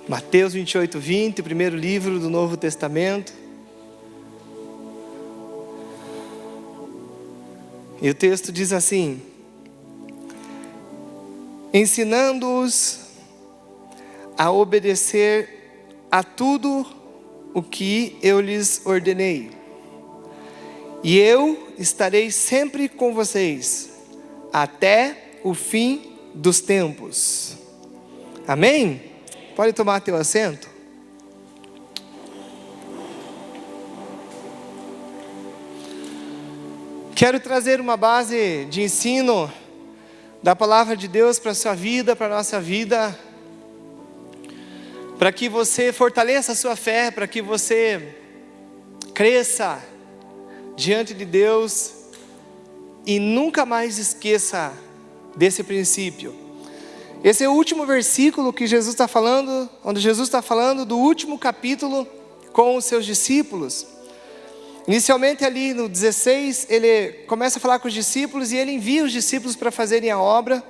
Mateus 28, 20, primeiro livro do Novo Testamento. E o texto diz assim: ensinando-os a obedecer a tudo o que eu lhes ordenei. E eu estarei sempre com vocês, até o fim dos tempos. Amém? Pode tomar teu assento. Quero trazer uma base de ensino da palavra de Deus para a sua vida, para a nossa vida, para que você fortaleça a sua fé, para que você cresça diante de Deus e nunca mais esqueça desse princípio. Esse é o último versículo que Jesus está falando, onde Jesus está falando do último capítulo com os seus discípulos. Inicialmente ali no 16, ele começa a falar com os discípulos e ele envia os discípulos para fazerem a obra.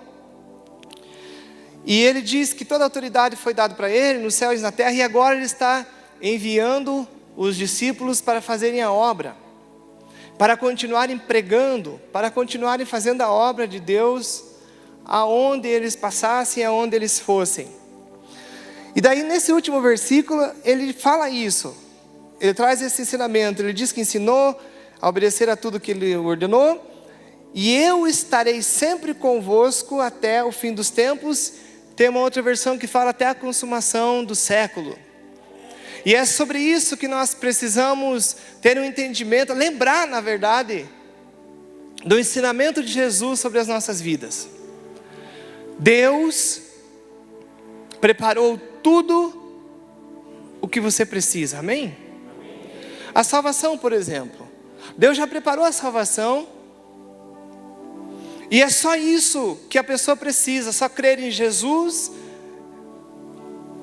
E ele diz que toda a autoridade foi dada para ele, nos céus e na terra, e agora ele está enviando os discípulos para fazerem a obra, para continuarem pregando, para continuarem fazendo a obra de Deus, aonde eles passassem, aonde eles fossem. E daí nesse último versículo, ele fala isso, ele traz esse ensinamento, ele diz que ensinou a obedecer a tudo que ele ordenou, e eu estarei sempre convosco até o fim dos tempos. Tem uma outra versão que fala até a consumação do século. E é sobre isso que nós precisamos ter um entendimento, lembrar na verdade, do ensinamento de Jesus sobre as nossas vidas. Deus preparou tudo o que você precisa, amém? A salvação, por exemplo, Deus já preparou a salvação, e é só isso que a pessoa precisa, só crer em Jesus,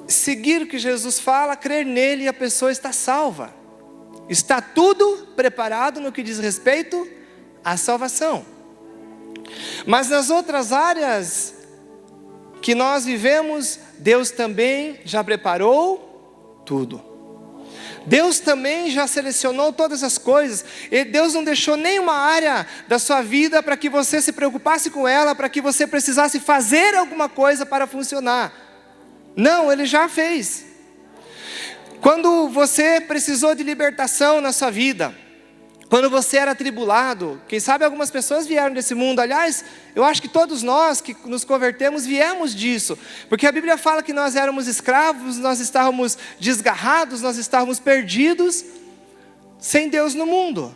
seguir o que Jesus fala, crer nele, e a pessoa está salva. Está tudo preparado no que diz respeito à salvação. Mas nas outras áreas que nós vivemos, Deus também já preparou tudo. Deus também já selecionou todas as coisas. E Deus não deixou nenhuma área da sua vida para que você se preocupasse com ela, para que você precisasse fazer alguma coisa para funcionar. Não, Ele já fez. Quando você precisou de libertação na sua vida, quando você era atribulado, quem sabe algumas pessoas vieram desse mundo, aliás, eu acho que todos nós que nos convertemos viemos disso, porque a Bíblia fala que nós éramos escravos, nós estávamos desgarrados, nós estávamos perdidos, sem Deus no mundo.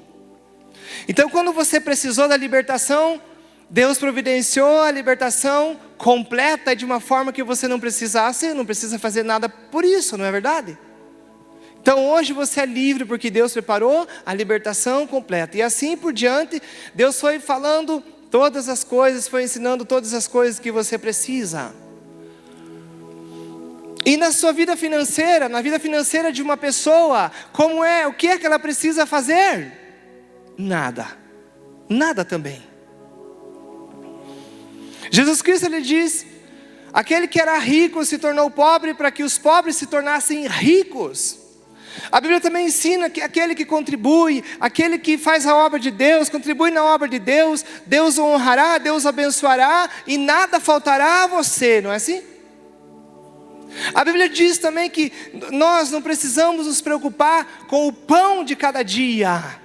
Então quando você precisou da libertação, Deus providenciou a libertação completa de uma forma que você não precisasse, não precisa fazer nada por isso, não é verdade? Então hoje você é livre porque Deus preparou a libertação completa. E assim por diante, Deus foi falando todas as coisas, foi ensinando todas as coisas que você precisa. E na sua vida financeira, na vida financeira de uma pessoa, como é? O que é que ela precisa fazer? Nada. Nada também. Jesus Cristo, Ele diz: aquele que era rico se tornou pobre para que os pobres se tornassem ricos. A Bíblia também ensina que aquele que contribui, aquele que faz a obra de Deus, contribui na obra de Deus, Deus o honrará, Deus o abençoará e nada faltará a você, não é assim? A Bíblia diz também que nós não precisamos nos preocupar com o pão de cada dia.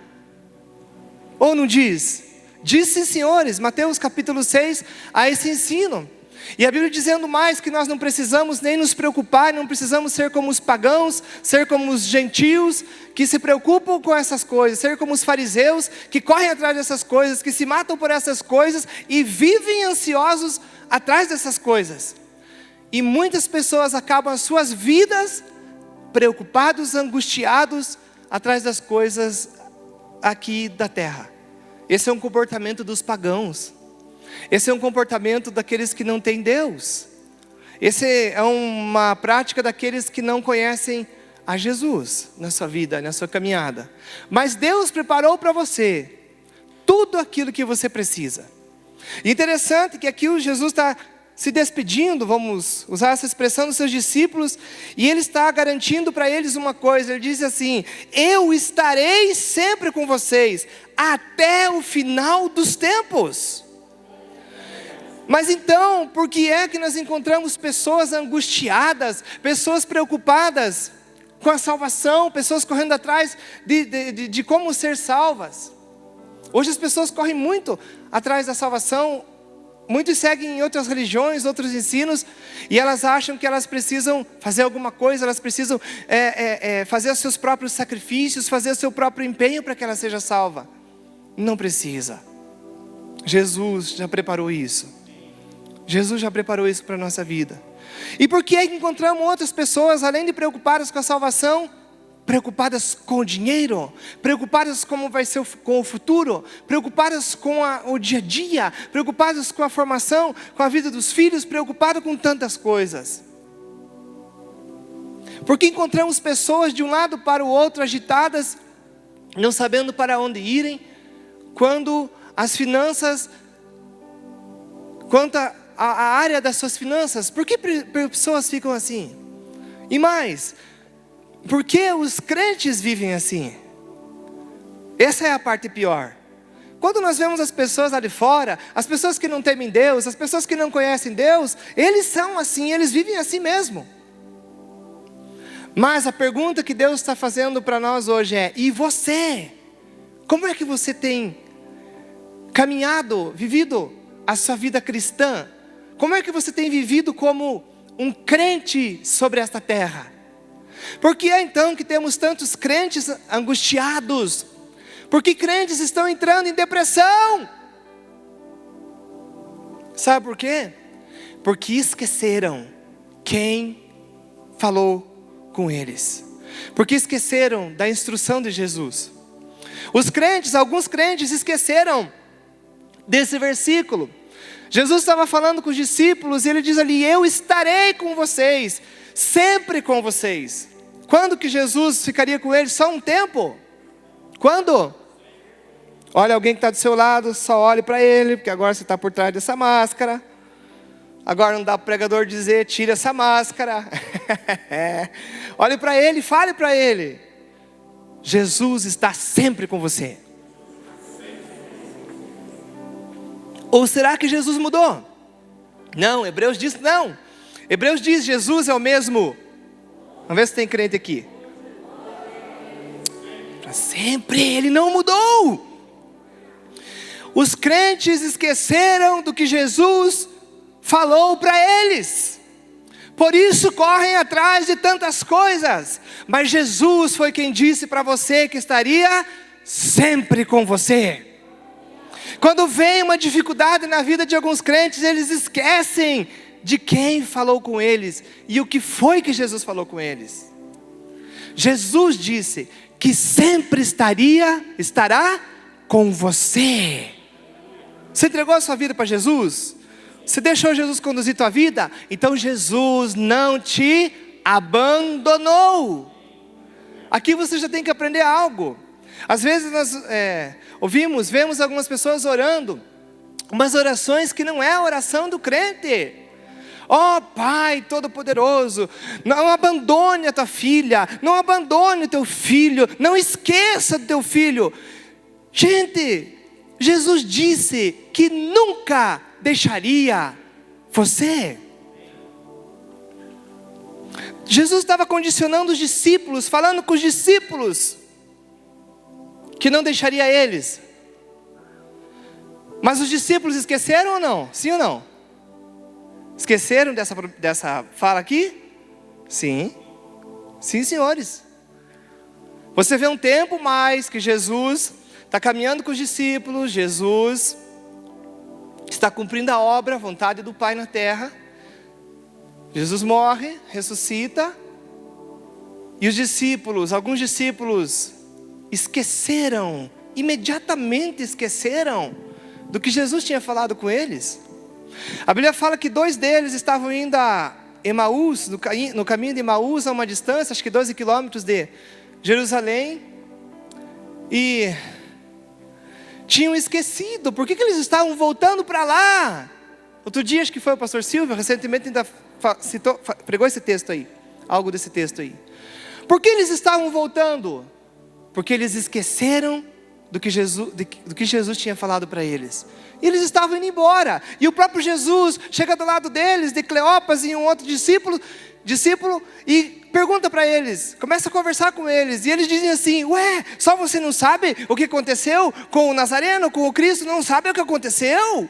Ou não diz? Diz sim, senhores, Mateus capítulo 6, a esse ensino. E a Bíblia dizendo mais que nós não precisamos nem nos preocupar, não precisamos ser como os pagãos, ser como os gentios, que se preocupam com essas coisas, ser como os fariseus, que correm atrás dessas coisas, que se matam por essas coisas e vivem ansiosos atrás dessas coisas. E muitas pessoas acabam as suas vidas preocupados, angustiados, atrás das coisas aqui da terra. Esse é um comportamento dos pagãos. Esse é um comportamento daqueles que não têm Deus. Esse é uma prática daqueles que não conhecem a Jesus na sua vida, na sua caminhada. Mas Deus preparou para você tudo aquilo que você precisa. Interessante que aqui o Jesus está se despedindo, vamos usar essa expressão, dos seus discípulos, e Ele está garantindo para eles uma coisa. Ele diz assim: eu estarei sempre com vocês, até o final dos tempos. Mas então, por que é que nós encontramos pessoas angustiadas, pessoas preocupadas com a salvação, pessoas correndo atrás de como ser salvas? Hoje as pessoas correm muito atrás da salvação, muitos seguem outras religiões, outros ensinos, e elas acham que elas precisam fazer alguma coisa, elas precisam fazer os seus próprios sacrifícios, fazer o seu próprio empenho para que ela seja salva. Não precisa. Jesus já preparou isso. Jesus já preparou isso para a nossa vida. E por que é que encontramos outras pessoas, além de preocupadas com a salvação, preocupadas com o dinheiro, preocupadas como vai ser com o futuro, preocupadas com o dia a dia, preocupadas com a formação, com a vida dos filhos, preocupadas com tantas coisas? Porque encontramos pessoas de um lado para o outro agitadas, não sabendo para onde irem, quando as finanças, quanto a área das suas finanças. Por que pessoas ficam assim? E mais, por que os crentes vivem assim? Essa é a parte pior. Quando nós vemos as pessoas lá de fora, as pessoas que não temem Deus, as pessoas que não conhecem Deus, eles são assim, eles vivem assim mesmo. Mas a pergunta que Deus está fazendo para nós hoje é: e você? Como é que você tem caminhado, vivido a sua vida cristã? Como é que você tem vivido como um crente sobre esta terra? Por que é então que temos tantos crentes angustiados? Por que crentes estão entrando em depressão? Sabe por quê? Porque esqueceram quem falou com eles. Porque esqueceram da instrução de Jesus. Os crentes, alguns crentes esqueceram desse versículo. Jesus estava falando com os discípulos e Ele diz ali: eu estarei com vocês, sempre com vocês. Quando que Jesus ficaria com eles? Só um tempo? Quando? Olha, alguém que está do seu lado, só olhe para ele, porque agora você está por trás dessa máscara. Agora não dá para o pregador dizer: tire essa máscara. Olhe para ele, fale para ele: Jesus está sempre com você. Ou será que Jesus mudou? Não, Hebreus diz não. Hebreus diz: Jesus é o mesmo. Vamos ver se tem crente aqui. Para sempre, Ele não mudou. Os crentes esqueceram do que Jesus falou para eles. Por isso correm atrás de tantas coisas. Mas Jesus foi quem disse para você que estaria sempre com você. Quando vem uma dificuldade na vida de alguns crentes, eles esquecem de quem falou com eles e o que foi que Jesus falou com eles. Jesus disse que sempre estará com você. Você entregou a sua vida para Jesus? Você deixou Jesus conduzir tua vida? Então Jesus não te abandonou. Aqui você já tem que aprender algo. Às vezes nós vemos algumas pessoas orando umas orações que não é a oração do crente. Ó Pai Todo-Poderoso, não abandone a tua filha, não abandone o teu filho, não esqueça do teu filho. Gente, Jesus disse que nunca deixaria você. Jesus estava condicionando os discípulos, falando com os discípulos que não deixaria eles. Mas os discípulos esqueceram ou não? Sim ou não? Esqueceram dessa fala aqui? Sim. Sim, senhores. Você vê um tempo mais que Jesus está caminhando com os discípulos. Jesus está cumprindo a obra, a vontade do Pai na terra. Jesus morre, ressuscita. E os discípulos, alguns discípulos esqueceram, imediatamente esqueceram do que Jesus tinha falado com eles. A Bíblia fala que 2 deles estavam indo a Emaús, no caminho de Emaús, a uma distância, acho que 12 quilômetros de Jerusalém, e tinham esquecido. Por que eles estavam voltando para lá? Outro dia, acho que foi o pastor Silvio, recentemente ainda pregou esse texto aí. Algo desse texto aí. Por que eles estavam voltando? Porque eles esqueceram do que Jesus tinha falado para eles. E eles estavam indo embora. E o próprio Jesus chega do lado deles, de Cleopas e um outro discípulo, e pergunta para eles, começa a conversar com eles. E eles dizem assim: ué, só você não sabe o que aconteceu com o Nazareno, com o Cristo? Não sabe o que aconteceu?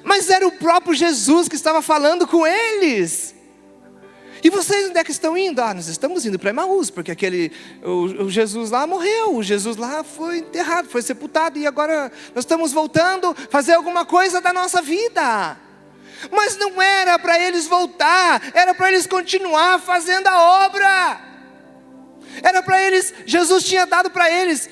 Mas era o próprio Jesus que estava falando com eles. E vocês onde é que estão indo? Nós estamos indo para Emaús, porque o Jesus lá morreu, o Jesus lá foi enterrado, foi sepultado, e agora nós estamos voltando a fazer alguma coisa da nossa vida. Mas não era para eles voltar, era para eles continuar fazendo a obra. Era para eles, Jesus tinha dado para eles,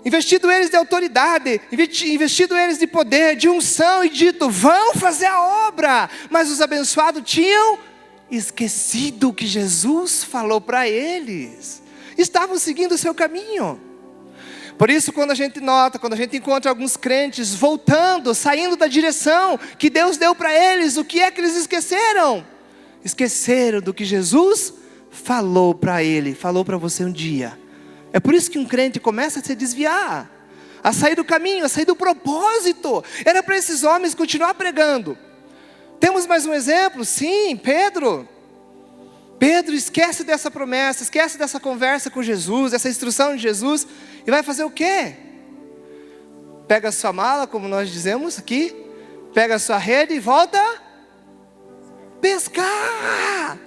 investido eles de autoridade, investido eles de poder, de unção, e dito: vão fazer a obra. Mas os abençoados tinham esquecido o que Jesus falou para eles. Estavam seguindo o seu caminho. Por isso, quando a gente encontra alguns crentes voltando, saindo da direção que Deus deu para eles, o que é que eles esqueceram? Esqueceram do que Jesus falou para ele, falou para você um dia. É por isso que um crente começa a se desviar, a sair do caminho, a sair do propósito. Era para esses homens continuar pregando. Temos mais um exemplo? Sim, Pedro. Pedro esquece dessa promessa, esquece dessa conversa com Jesus, dessa instrução de Jesus, e vai fazer o quê? Pega a sua mala, como nós dizemos aqui, pega a sua rede e volta a pescar.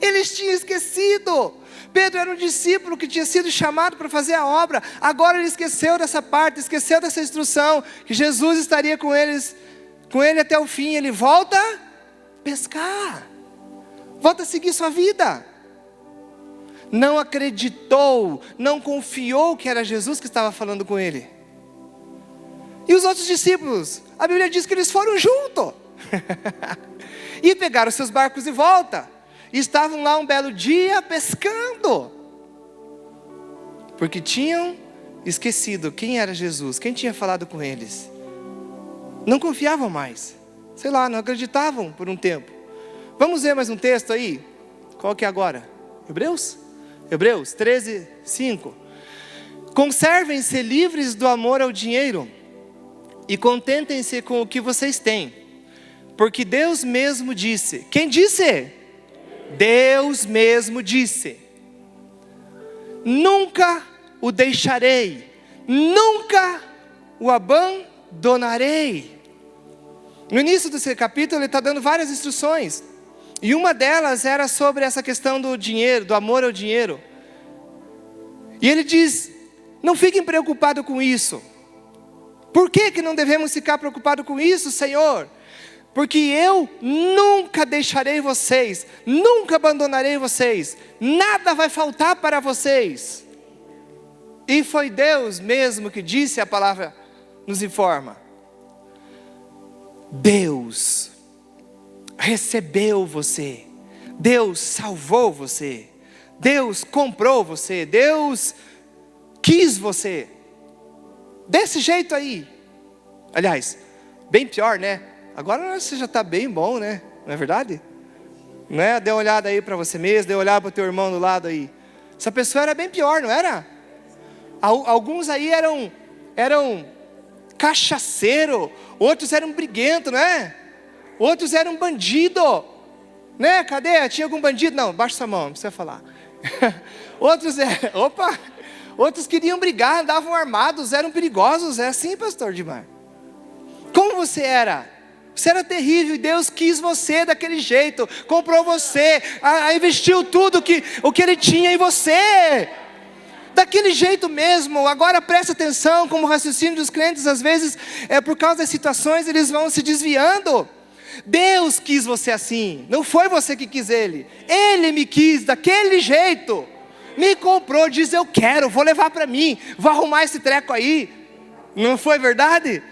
Eles tinham esquecido. Pedro era um discípulo que tinha sido chamado para fazer a obra. Agora ele esqueceu dessa parte, esqueceu dessa instrução, que Jesus estaria com ele até o fim. Ele volta a pescar, volta a seguir sua vida. Não acreditou, não confiou que era Jesus que estava falando com ele. E os outros discípulos, a Bíblia diz que eles foram juntos e pegaram seus barcos de volta, e estavam lá um belo dia pescando, porque tinham esquecido quem era Jesus, quem tinha falado com eles. Não confiavam mais, sei lá, não acreditavam por um tempo. Vamos ver mais um texto aí? Qual que é agora? Hebreus 13, 5. Conservem-se livres do amor ao dinheiro e contentem-se com o que vocês têm, porque Deus mesmo disse. Quem disse? Deus mesmo disse: nunca o deixarei, nunca o abandonarei. No início desse capítulo ele está dando várias instruções, e uma delas era sobre essa questão do dinheiro, do amor ao dinheiro. E ele diz: não fiquem preocupados com isso. Por que não devemos ficar preocupados com isso, Senhor? Porque eu nunca deixarei vocês, nunca abandonarei vocês, nada vai faltar para vocês. E foi Deus mesmo que disse, a palavra nos informa. Deus recebeu você, Deus salvou você, Deus comprou você, Deus quis você, desse jeito aí. Aliás, bem pior, né? Agora você já está bem bom, né? Não é verdade? Não é? Dê uma olhada aí para você mesmo, dê uma olhada para o teu irmão do lado aí. Essa pessoa era bem pior, não era? Alguns aí eram cachaceiro, outros eram briguento, não é? Outros eram bandido, né? Cadê? Tinha algum bandido? Não, baixa sua mão, não precisa falar. Outros queriam brigar, andavam armados, eram perigosos. É assim, pastor Dimar. Como você era? Você era terrível e Deus quis você daquele jeito, comprou você, investiu tudo o que Ele tinha em você, daquele jeito mesmo. Agora preste atenção, como o raciocínio dos crentes às vezes, por causa das situações, eles vão se desviando. Deus quis você assim, não foi você que quis Ele. Ele me quis daquele jeito, me comprou, diz: eu quero, vou levar para mim, vou arrumar esse treco aí. Não foi verdade?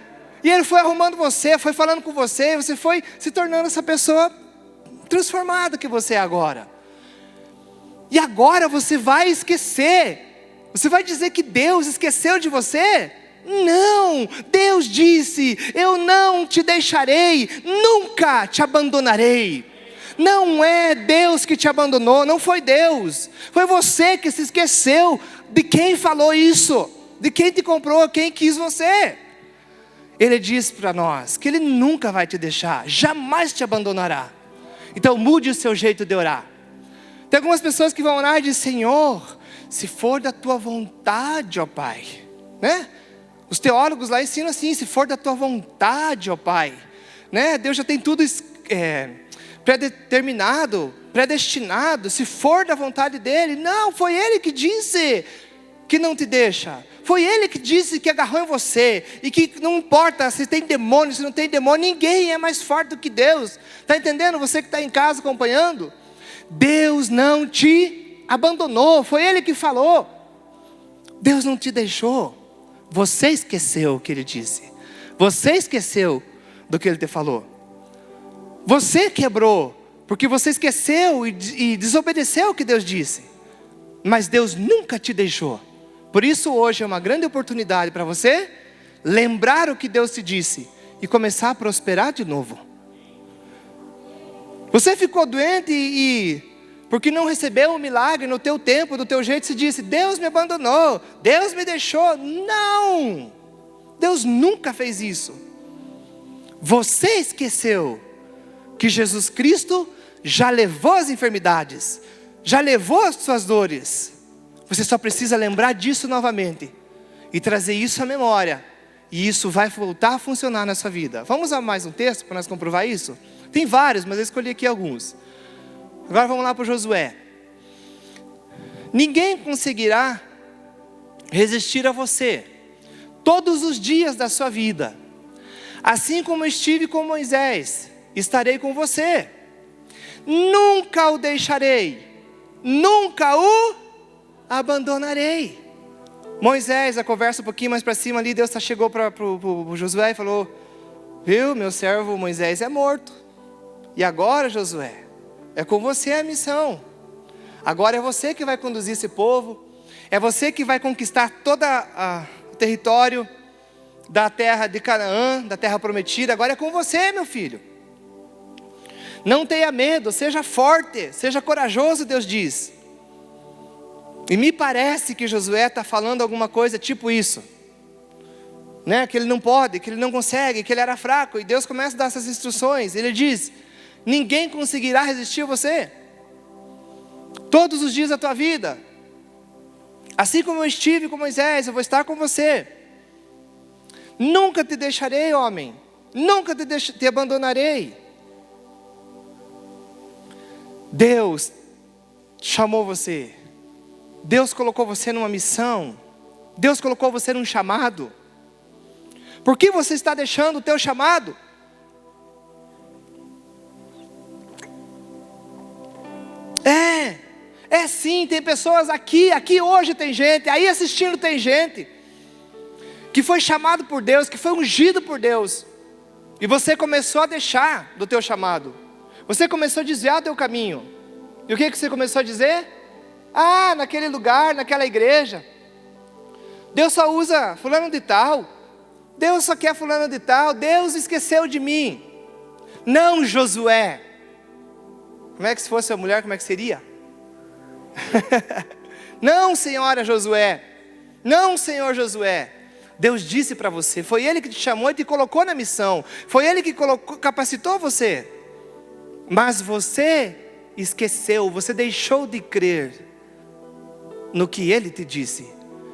E Ele foi arrumando você, foi falando com você, você foi se tornando essa pessoa transformada que você é agora. E agora você vai esquecer, você vai dizer que Deus esqueceu de você? Não, Deus disse, eu não te deixarei, nunca te abandonarei. Não é Deus que te abandonou, não foi Deus, foi você que se esqueceu de quem falou isso, de quem te comprou, quem quis você. Ele diz para nós que Ele nunca vai te deixar, jamais te abandonará. Então mude o seu jeito de orar. Tem algumas pessoas que vão orar e dizem, Senhor, se for da tua vontade, ó Pai, né? Os teólogos lá ensinam assim, se for da tua vontade, ó Pai, né? Deus já tem tudo predeterminado, predestinado, se for da vontade dEle. Não, foi Ele que disse que não te deixa. Foi Ele que disse que agarrou em você, e que não importa se tem demônio, se não tem demônio, ninguém é mais forte do que Deus. Está entendendo? Você que está em casa acompanhando, Deus não te abandonou, foi Ele que falou. Deus não te deixou. Você esqueceu o que Ele disse. Você esqueceu do que Ele te falou. Você quebrou, porque você esqueceu e desobedeceu o que Deus disse. Mas Deus nunca te deixou. Por isso hoje é uma grande oportunidade para você lembrar o que Deus te disse e começar a prosperar de novo. Você ficou doente e porque não recebeu o milagre no teu tempo, do teu jeito, se disse, Deus me abandonou, Deus me deixou. Não! Deus nunca fez isso. Você esqueceu que Jesus Cristo já levou as enfermidades, já levou as suas dores. Você só precisa lembrar disso novamente e trazer isso à memória, e isso vai voltar a funcionar na sua vida. Vamos a mais um texto para nós comprovar isso? Tem vários, mas eu escolhi aqui alguns. Agora vamos lá para o Josué. Ninguém conseguirá resistir a você todos os dias da sua vida. Assim como estive com Moisés, estarei com você. Nunca o deixarei, nunca o abandonarei. Moisés, a conversa um pouquinho mais para cima ali, Deus chegou para o Josué e falou, viu, meu servo Moisés é morto. E agora, Josué, é com você a missão. Agora é você que vai conduzir esse povo. É você que vai conquistar todo o território da terra de Canaã, da terra prometida. Agora é com você, meu filho. Não tenha medo, seja forte, seja corajoso, Deus diz. E me parece que Josué está falando alguma coisa tipo isso, né? Que ele não pode, que ele não consegue, que ele era fraco. E Deus começa a dar essas instruções. Ele diz, ninguém conseguirá resistir a você todos os dias da tua vida. Assim como eu estive com Moisés, eu vou estar com você. Nunca te deixarei, homem. Nunca te abandonarei. Deus chamou você. Deus colocou você numa missão. Deus colocou você num chamado. Por que você está deixando o teu chamado? É sim, tem pessoas aqui hoje tem gente, aí assistindo tem gente, que foi chamado por Deus, que foi ungido por Deus, e você começou a deixar do teu chamado, você começou a desviar do teu caminho, e o que você começou a dizer? Naquele lugar, naquela igreja, Deus só usa fulano de tal, Deus só quer fulano de tal, Deus esqueceu de mim. Não, Josué. Como é que se fosse a mulher, como é que seria? Não, senhora Josué. Não, senhor Josué. Deus disse para você, foi Ele que te chamou e te colocou na missão. Foi Ele que capacitou você. Mas você esqueceu, você deixou de crer no que Ele te disse.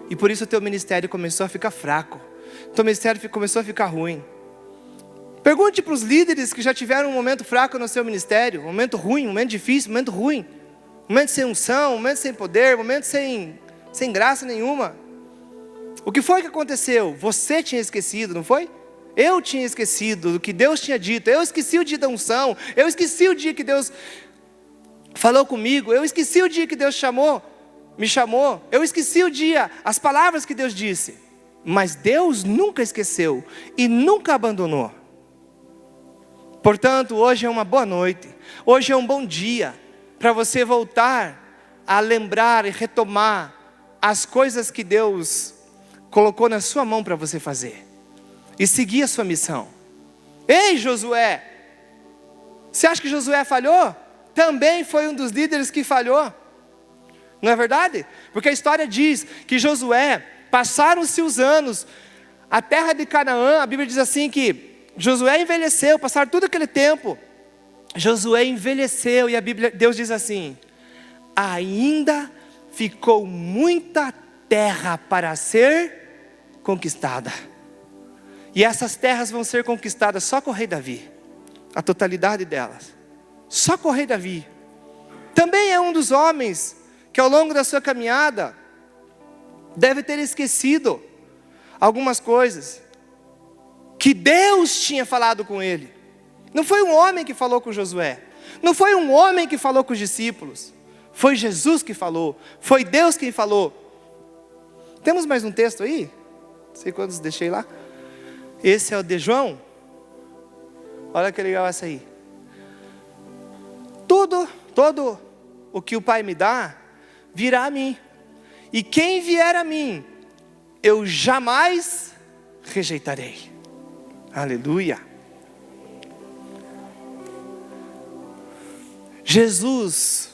E por isso o teu ministério começou a ficar fraco. O teu ministério começou a ficar ruim. Pergunte para os líderes que já tiveram um momento fraco no seu ministério. Um momento ruim, um momento difícil, um momento ruim. Um momento sem unção, um momento sem poder, um momento sem graça nenhuma. O que foi que aconteceu? Você tinha esquecido, não foi? Eu tinha esquecido do que Deus tinha dito. Eu esqueci o dia da unção. Eu esqueci o dia que Deus falou comigo. Eu esqueci o dia que Deus me chamou. Eu esqueci o dia, as palavras que Deus disse. Mas Deus nunca esqueceu e nunca abandonou. Portanto, hoje é uma boa noite. Hoje é um bom dia para você voltar a lembrar e retomar as coisas que Deus colocou na sua mão para você fazer. E seguir a sua missão. Ei, Josué! Você acha que Josué falhou? Também foi um dos líderes que falhou. Não é verdade? Porque a história diz que Josué, passaram-se os anos, a terra de Canaã, a Bíblia diz assim que Josué envelheceu, passaram todo aquele tempo. Josué envelheceu e Deus diz assim: ainda ficou muita terra para ser conquistada. E essas terras vão ser conquistadas só com o rei Davi. A totalidade delas. Só com o rei Davi. Também é um dos homens que ao longo da sua caminhada deve ter esquecido algumas coisas que Deus tinha falado com ele. Não foi um homem que falou com Josué. Não foi um homem que falou com os discípulos. Foi Jesus que falou. Foi Deus quem falou. Temos mais um texto aí? Não sei quantos deixei lá. Esse é o de João. Olha que legal essa aí. Todo o que o Pai me dá, virá a mim. E quem vier a mim, eu jamais rejeitarei. Aleluia. Jesus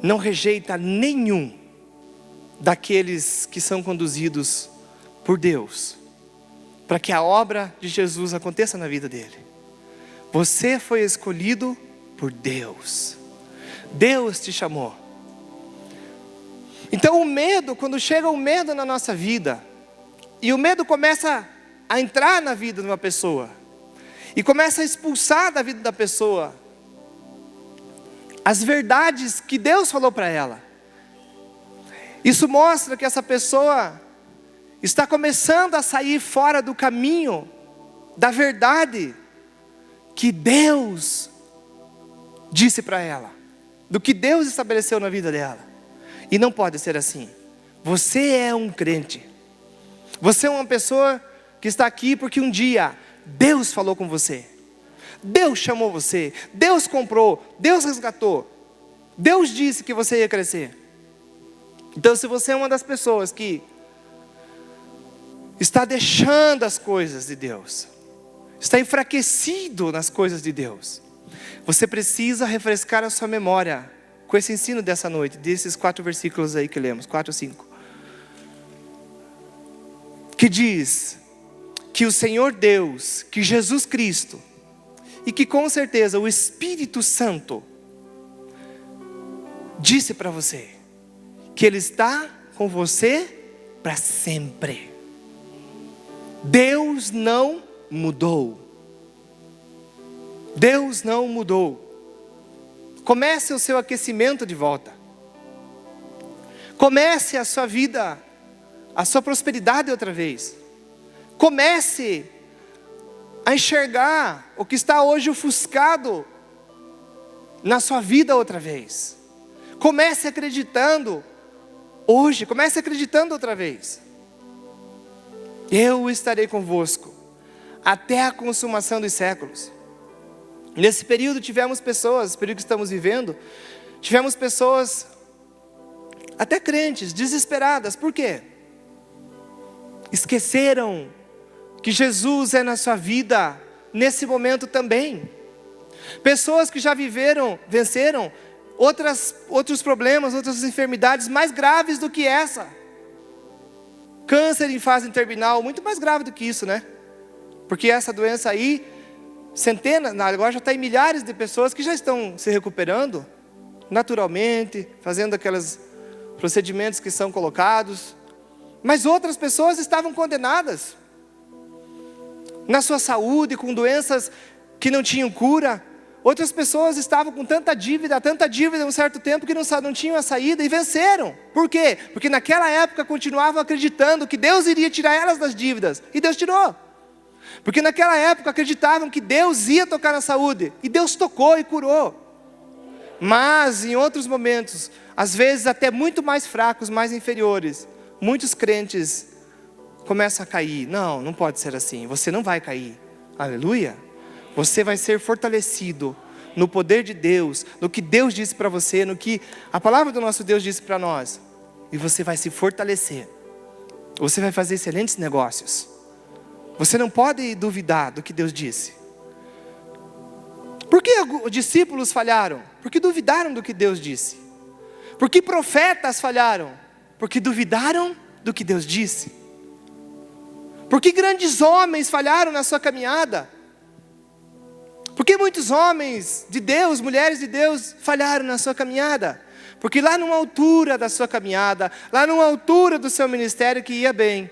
não rejeita nenhum daqueles que são conduzidos por Deus, para que a obra de Jesus aconteça na vida dele. Você foi escolhido por Deus. Deus te chamou. Então o medo, quando chega o medo na nossa vida, e o medo começa a entrar na vida de uma pessoa, e começa a expulsar da vida da pessoa as verdades que Deus falou para ela. Isso mostra que essa pessoa está começando a sair fora do caminho da verdade que Deus disse para ela, do que Deus estabeleceu na vida dela. E não pode ser assim. Você é um crente. Você é uma pessoa que está aqui porque um dia Deus falou com você. Deus chamou você. Deus comprou. Deus resgatou. Deus disse que você ia crescer. Então, se você é uma das pessoas que está deixando as coisas de Deus, está enfraquecido nas coisas de Deus, você precisa refrescar a sua memória com esse ensino dessa noite, desses 4 versículos aí que lemos, 4, 5. Que diz que o Senhor Deus, que Jesus Cristo, e que com certeza o Espírito Santo disse para você que Ele está com você para sempre. Deus não mudou. Deus não mudou. Comece o seu aquecimento de volta. Comece a sua vida, a sua prosperidade outra vez. Comece a enxergar o que está hoje ofuscado na sua vida outra vez. Comece acreditando hoje, comece acreditando outra vez. Eu estarei convosco até a consumação dos séculos. Nesse período tivemos pessoas, esse período que estamos vivendo, tivemos pessoas, até crentes, desesperadas. Por quê? Esqueceram que Jesus é na sua vida, nesse momento também. Pessoas que já viveram, venceram outros problemas, outras enfermidades mais graves do que essa. Câncer em fase terminal, muito mais grave do que isso, né? Porque essa doença aí, centenas, agora já está em milhares de pessoas que já estão se recuperando, naturalmente, fazendo aqueles procedimentos que são colocados. Mas outras pessoas estavam condenadas na sua saúde, com doenças que não tinham cura. Outras pessoas estavam com tanta dívida há um certo tempo, que não tinham a saída e venceram. Por quê? Porque naquela época continuavam acreditando que Deus iria tirar elas das dívidas. E Deus tirou. Porque naquela época acreditavam que Deus ia tocar na saúde. E Deus tocou e curou. Mas em outros momentos, às vezes até muito mais fracos, mais inferiores, muitos crentes começam a cair. Não, não pode ser assim. Você não vai cair. Aleluia. Você vai ser fortalecido no poder de Deus, no que Deus disse para você, no que a palavra do nosso Deus disse para nós. E você vai se fortalecer. você vai fazer excelentes negócios. Você não pode duvidar do que Deus disse. Por que os discípulos falharam? Porque duvidaram do que Deus disse. Por que profetas falharam? Porque duvidaram do que Deus disse. Por que grandes homens falharam na sua caminhada? Por que muitos homens de Deus, mulheres de Deus, falharam na sua caminhada? Porque lá numa altura da sua caminhada, lá numa altura do seu ministério que ia bem,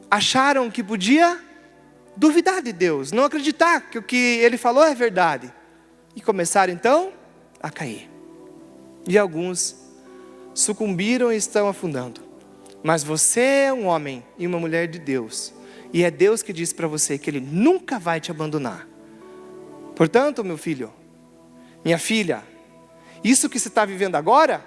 acharam que podia duvidar de Deus, não acreditar que o que Ele falou é verdade. E começaram então a cair. E alguns sucumbiram e estão afundando. Mas você é um homem e uma mulher de Deus. E é Deus que diz para você que Ele nunca vai te abandonar. Portanto, meu filho, minha filha, isso que você está vivendo agora,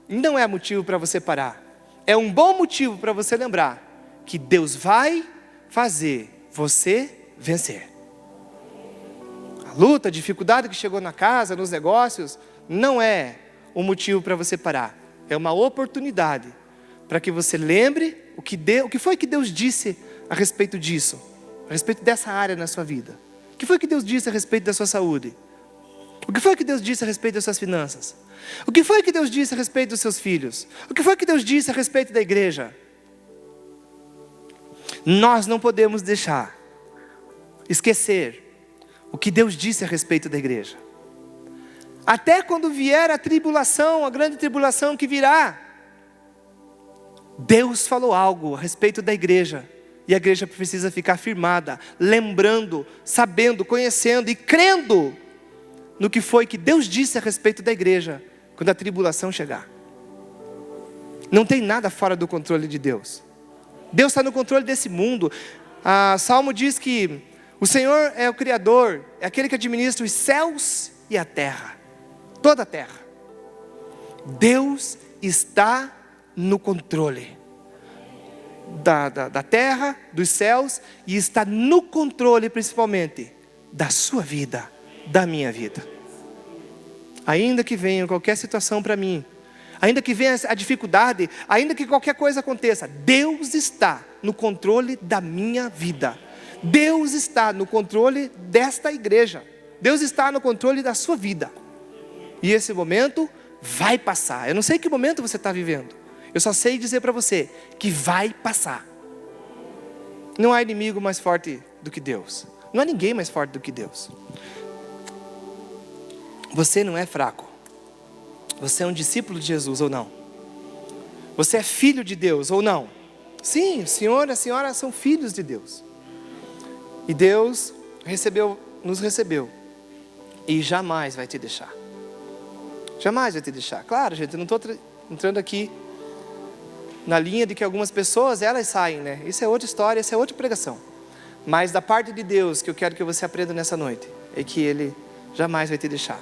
não é motivo para você parar. É um bom motivo para você lembrar que Deus vai fazer você vencer. A luta, a dificuldade que chegou na casa, nos negócios, não é um motivo para você parar. É uma oportunidade para que você lembre o que foi que Deus disse a respeito disso, a respeito dessa área na sua vida. O que foi que Deus disse a respeito da sua saúde? O que foi que Deus disse a respeito das suas finanças? O que foi que Deus disse a respeito dos seus filhos? O que foi que Deus disse a respeito da igreja? Nós não podemos esquecer o que Deus disse a respeito da igreja. Até quando vier a tribulação, a grande tribulação que virá, Deus falou algo a respeito da igreja. E a igreja precisa ficar firmada, lembrando, sabendo, conhecendo e crendo no que foi que Deus disse a respeito da igreja quando a tribulação chegar. Não tem nada fora do controle de Deus. Deus está no controle desse mundo. Salmo diz que o Senhor é o Criador, é aquele que administra os céus e a terra, toda a terra. Deus está no controle da terra, dos céus, e está no controle principalmente da sua vida, da minha vida. Ainda que venha qualquer situação para mim, ainda que venha a dificuldade, ainda que qualquer coisa aconteça, Deus está no controle da minha vida. Deus está no controle desta igreja. Deus está no controle da sua vida. E esse momento vai passar. Eu não sei que momento você está vivendo. Eu só sei dizer para você que vai passar. Não há inimigo mais forte do que Deus. Não há ninguém mais forte do que Deus. Você não é fraco. Você é um discípulo de Jesus ou não? Você é filho de Deus ou não? Sim, o Senhor e a senhora são filhos de Deus. E Deus nos recebeu. E jamais vai te deixar. Jamais vai te deixar. Claro, gente, eu não estou entrando aqui na linha de que algumas pessoas, elas saem, né? Isso é outra história, isso é outra pregação. Mas da parte de Deus, que eu quero que você aprenda nessa noite, é que Ele jamais vai te deixar.